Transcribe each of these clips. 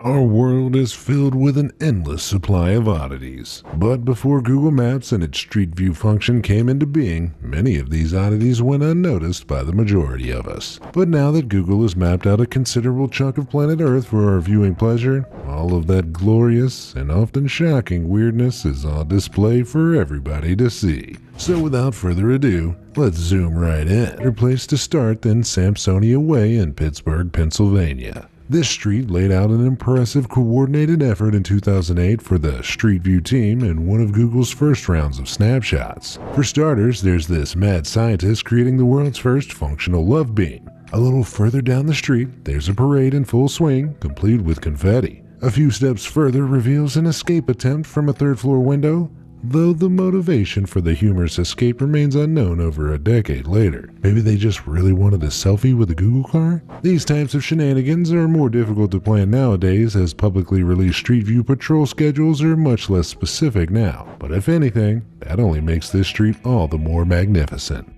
Our world is filled with an endless supply of oddities. But before Google Maps and its Street View function came into being, many of these oddities went unnoticed by the majority of us. But now that Google has mapped out a considerable chunk of planet Earth for our viewing pleasure, all of that glorious and often shocking weirdness is on display for everybody to see. So without further ado, let's zoom right in. Better place to start than Sampsonia Way in Pittsburgh, Pennsylvania. This street laid out an impressive coordinated effort in 2008 for the Street View team in one of Google's first rounds of snapshots. For starters, there's this mad scientist creating the world's first functional love beam. A little further down the street, there's a parade in full swing, complete with confetti. A few steps further reveals an escape attempt from a third-floor window, though the motivation for the humorous escape remains unknown over a decade later. Maybe they just really wanted a selfie with a Google car? These types of shenanigans are more difficult to plan nowadays, as publicly released Street View patrol schedules are much less specific now. But if anything, that only makes this street all the more magnificent.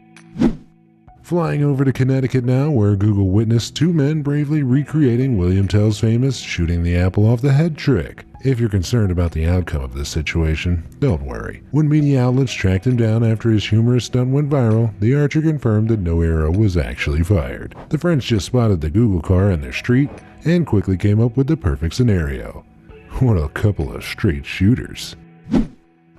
Flying over to Connecticut now, where Google witnessed two men bravely recreating William Tell's famous shooting the apple off the head trick. If you're concerned about the outcome of this situation, don't worry. When media outlets tracked him down after his humorous stunt went viral, the archer confirmed that no arrow was actually fired. The French just spotted the Google car in their street and quickly came up with the perfect scenario. What a couple of straight shooters.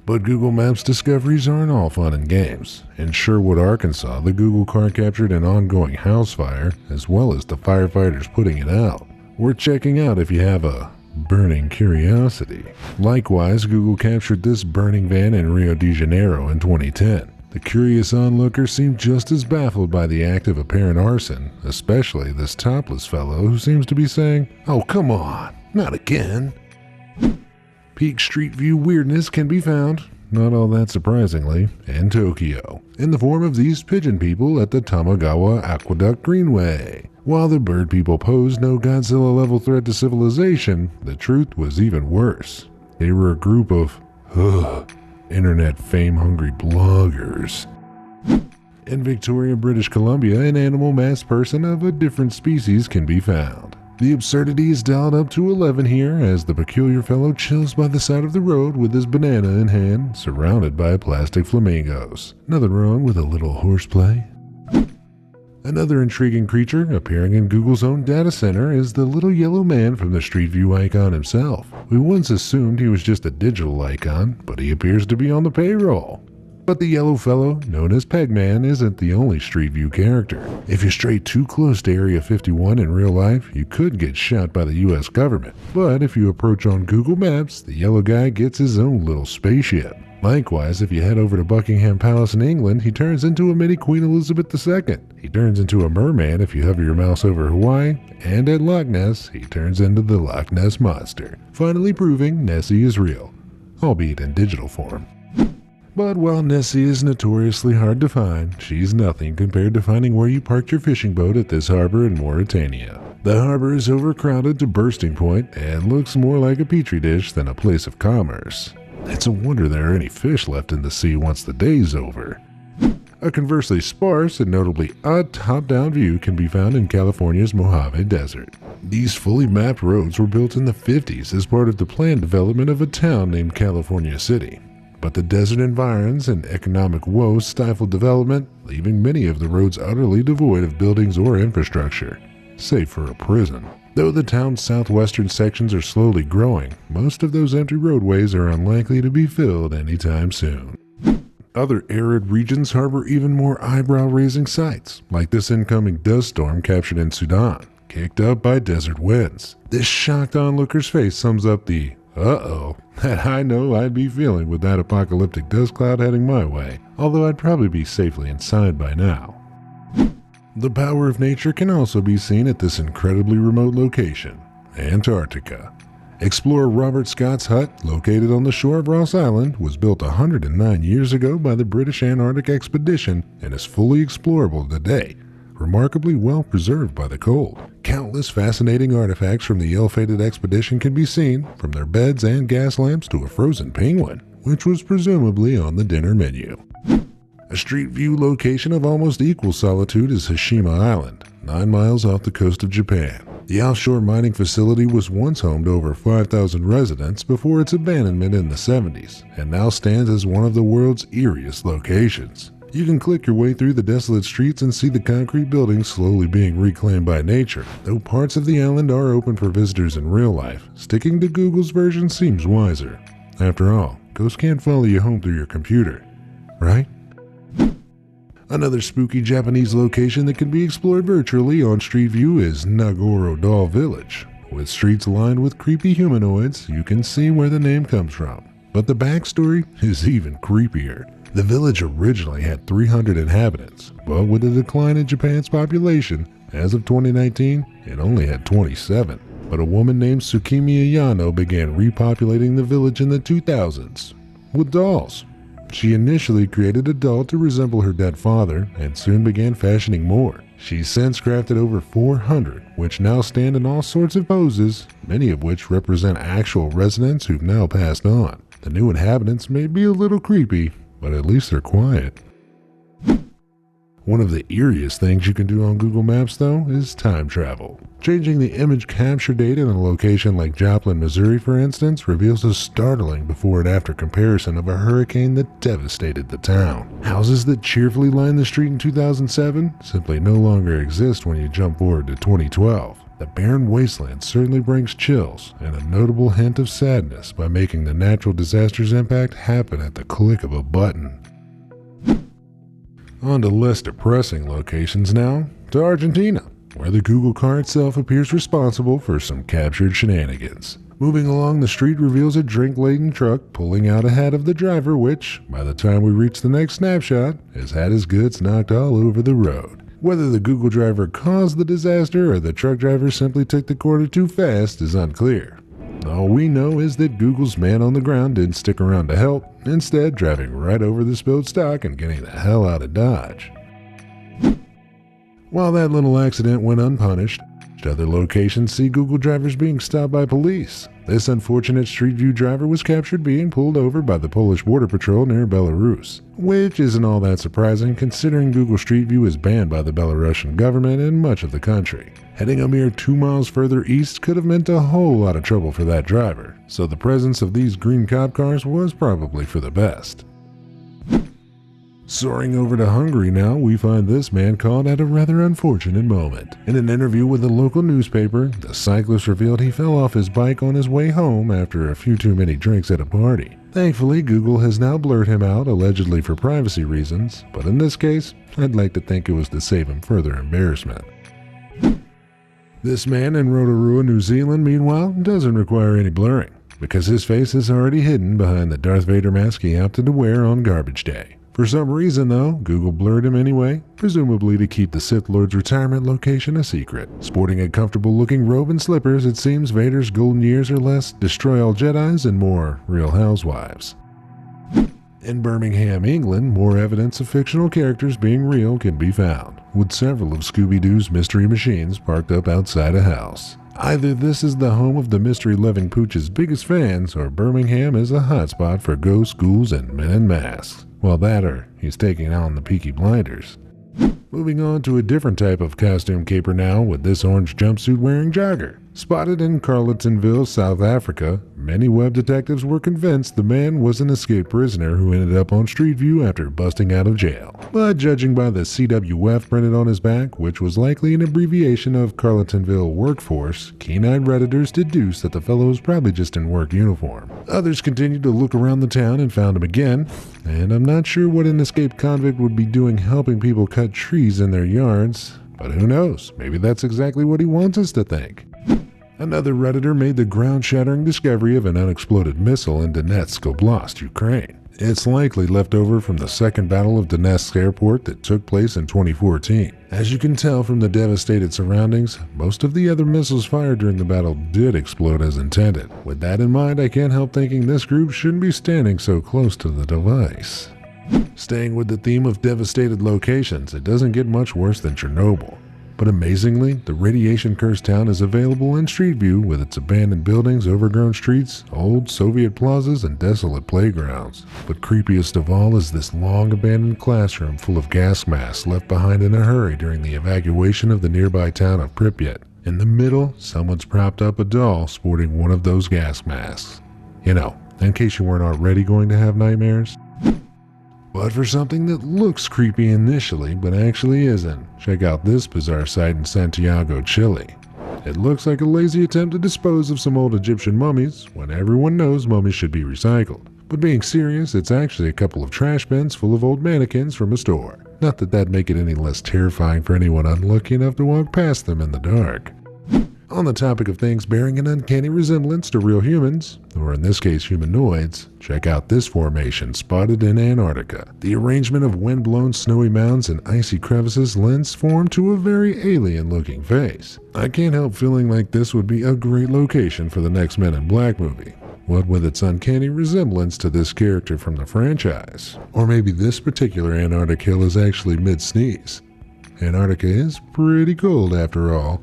But Google Maps discoveries aren't all fun and games. In Sherwood, Arkansas, the Google car captured an ongoing house fire, as well as the firefighters putting it out. Worth checking out if you have a burning curiosity. Likewise, Google captured this burning van in Rio de Janeiro in 2010. The curious onlooker seemed just as baffled by the act of apparent arson, especially this topless fellow who seems to be saying, "Oh, come on, not again." Peak Street View weirdness can be found, not all that surprisingly, in Tokyo, in the form of these pigeon people at the Tamagawa Aqueduct Greenway. While the bird people posed no Godzilla-level threat to civilization, the truth was even worse. They were a group of, internet fame-hungry bloggers. In Victoria, British Columbia, an animal masked person of a different species can be found. The absurdity is dialed up to 11 here as the peculiar fellow chills by the side of the road with his banana in hand, surrounded by plastic flamingos. Nothing wrong with a little horseplay. Another intriguing creature appearing in Google's own data center is the little yellow man from the Street View icon himself. We once assumed he was just a digital icon, but he appears to be on the payroll. But the yellow fellow, known as Pegman, isn't the only Street View character. If you stray too close to Area 51 in real life, you could get shot by the US government. But if you approach on Google Maps, the yellow guy gets his own little spaceship. Likewise, if you head over to Buckingham Palace in England, he turns into a mini Queen Elizabeth II. He turns into a merman if you hover your mouse over Hawaii, and at Loch Ness, he turns into the Loch Ness Monster, finally proving Nessie is real, albeit in digital form. But while Nessie is notoriously hard to find, she's nothing compared to finding where you parked your fishing boat at this harbor in Mauritania. The harbor is overcrowded to bursting point and looks more like a petri dish than a place of commerce. It's a wonder there are any fish left in the sea once the day's over. A conversely sparse and notably odd top-down view can be found in California's Mojave Desert. These fully mapped roads were built in the 50s as part of the planned development of a town named California City. But the desert environs and economic woes stifled development, leaving many of the roads utterly devoid of buildings or infrastructure, save for a prison. Though the town's southwestern sections are slowly growing, most of those empty roadways are unlikely to be filled anytime soon. Other arid regions harbor even more eyebrow-raising sights, like this incoming dust storm captured in Sudan, kicked up by desert winds. This shocked onlooker's face sums up the that I know I'd be feeling with that apocalyptic dust cloud heading my way, although I'd probably be safely inside by now. The power of nature can also be seen at this incredibly remote location, Antarctica. Explorer Robert Scott's hut, located on the shore of Ross Island, was built 109 years ago by the British Antarctic Expedition and is fully explorable today, remarkably well preserved by the cold. Countless fascinating artifacts from the ill-fated expedition can be seen, from their beds and gas lamps to a frozen penguin, which was presumably on the dinner menu. A Street View location of almost equal solitude is Hashima Island, 9 miles off the coast of Japan. The offshore mining facility was once home to over 5,000 residents before its abandonment in the 70s, and now stands as one of the world's eeriest locations. You can click your way through the desolate streets and see the concrete buildings slowly being reclaimed by nature. Though parts of the island are open for visitors in real life, sticking to Google's version seems wiser. After all, ghosts can't follow you home through your computer, right? Another spooky Japanese location that can be explored virtually on Street View is Nagoro Doll Village. With streets lined with creepy humanoids, you can see where the name comes from. But the backstory is even creepier. The village originally had 300 inhabitants, but with a decline in Japan's population, as of 2019, it only had 27. But a woman named Tsukimi Ayano began repopulating the village in the 2000s with dolls. She initially created a doll to resemble her dead father and soon began fashioning more. She's since crafted over 400, which now stand in all sorts of poses, many of which represent actual residents who've now passed on. The new inhabitants may be a little creepy, but at least they're quiet. One of the eeriest things you can do on Google Maps, though, is time travel. Changing the image capture date in a location like Joplin, Missouri, for instance, reveals a startling before and after comparison of a hurricane that devastated the town. Houses that cheerfully lined the street in 2007 simply no longer exist when you jump forward to 2012. The barren wasteland certainly brings chills and a notable hint of sadness by making the natural disaster's impact happen at the click of a button. On to less depressing locations now, to Argentina, where the Google car itself appears responsible for some captured shenanigans. Moving along the street reveals a drink-laden truck pulling out ahead of the driver, which, by the time we reach the next snapshot, has had his goods knocked all over the road. Whether the Google driver caused the disaster or the truck driver simply took the corner too fast is unclear. All we know is that Google's man on the ground didn't stick around to help, instead driving right over the spilled stock and getting the hell out of Dodge. While that little accident went unpunished, other locations see Google drivers being stopped by police. This unfortunate Street View driver was captured being pulled over by the Polish Border Patrol near Belarus, which isn't all that surprising considering Google Street View is banned by the Belarusian government in much of the country. Heading a mere 2 miles further east could have meant a whole lot of trouble for that driver, so the presence of these green cop cars was probably for the best. Soaring over to Hungary now, we find this man caught at a rather unfortunate moment. In an interview with a local newspaper, the cyclist revealed he fell off his bike on his way home after a few too many drinks at a party. Thankfully, Google has now blurred him out, allegedly for privacy reasons, but in this case, I'd like to think it was to save him further embarrassment. This man in Rotorua, New Zealand, meanwhile, doesn't require any blurring, because his face is already hidden behind the Darth Vader mask he opted to wear on Garbage Day. For some reason, though, Google blurred him anyway, presumably to keep the Sith Lord's retirement location a secret. Sporting a comfortable-looking robe and slippers, it seems Vader's golden years are less destroy all Jedis and more Real Housewives. In Birmingham, England, more evidence of fictional characters being real can be found, with several of Scooby-Doo's mystery machines parked up outside a house. Either this is the home of the mystery-loving pooch's biggest fans, or Birmingham is a hotspot for ghosts, ghouls, and men in masks. Well, that or he's taking on the Peaky Blinders. Moving on to a different type of costume caper now with this orange jumpsuit wearing jogger. Spotted in Carletonville, South Africa, many web detectives were convinced the man was an escaped prisoner who ended up on Street View after busting out of jail. But judging by the CWF printed on his back, which was likely an abbreviation of Carletonville Workforce, keen-eyed Redditors deduced that the fellow was probably just in work uniform. Others continued to look around the town and found him again, and I'm not sure what an escaped convict would be doing helping people cut trees in their yards, but who knows, maybe that's exactly what he wants us to think. Another Redditor made the ground-shattering discovery of an unexploded missile in Donetsk Oblast, Ukraine. It's likely left over from the Second Battle of Donetsk Airport that took place in 2014. As you can tell from the devastated surroundings, most of the other missiles fired during the battle did explode as intended. With that in mind, I can't help thinking this group shouldn't be standing so close to the device. Staying with the theme of devastated locations, it doesn't get much worse than Chernobyl. But amazingly, the radiation-cursed town is available in Street View with its abandoned buildings, overgrown streets, old Soviet plazas, and desolate playgrounds. But creepiest of all is this long-abandoned classroom full of gas masks left behind in a hurry during the evacuation of the nearby town of Pripyat. In the middle, someone's propped up a doll sporting one of those gas masks. You know, in case you weren't already going to have nightmares. But for something that looks creepy initially, but actually isn't, check out this bizarre sight in Santiago, Chile. It looks like a lazy attempt to dispose of some old Egyptian mummies, when everyone knows mummies should be recycled. But being serious, it's actually a couple of trash bins full of old mannequins from a store. Not that that'd make it any less terrifying for anyone unlucky enough to walk past them in the dark. On the topic of things bearing an uncanny resemblance to real humans, or in this case humanoids, check out this formation spotted in Antarctica. The arrangement of wind-blown snowy mounds and icy crevices lends form to a very alien-looking face. I can't help feeling like this would be a great location for the next Men in Black movie. What with its uncanny resemblance to this character from the franchise. Or maybe this particular Antarctic hill is actually mid-sneeze. Antarctica is pretty cold after all.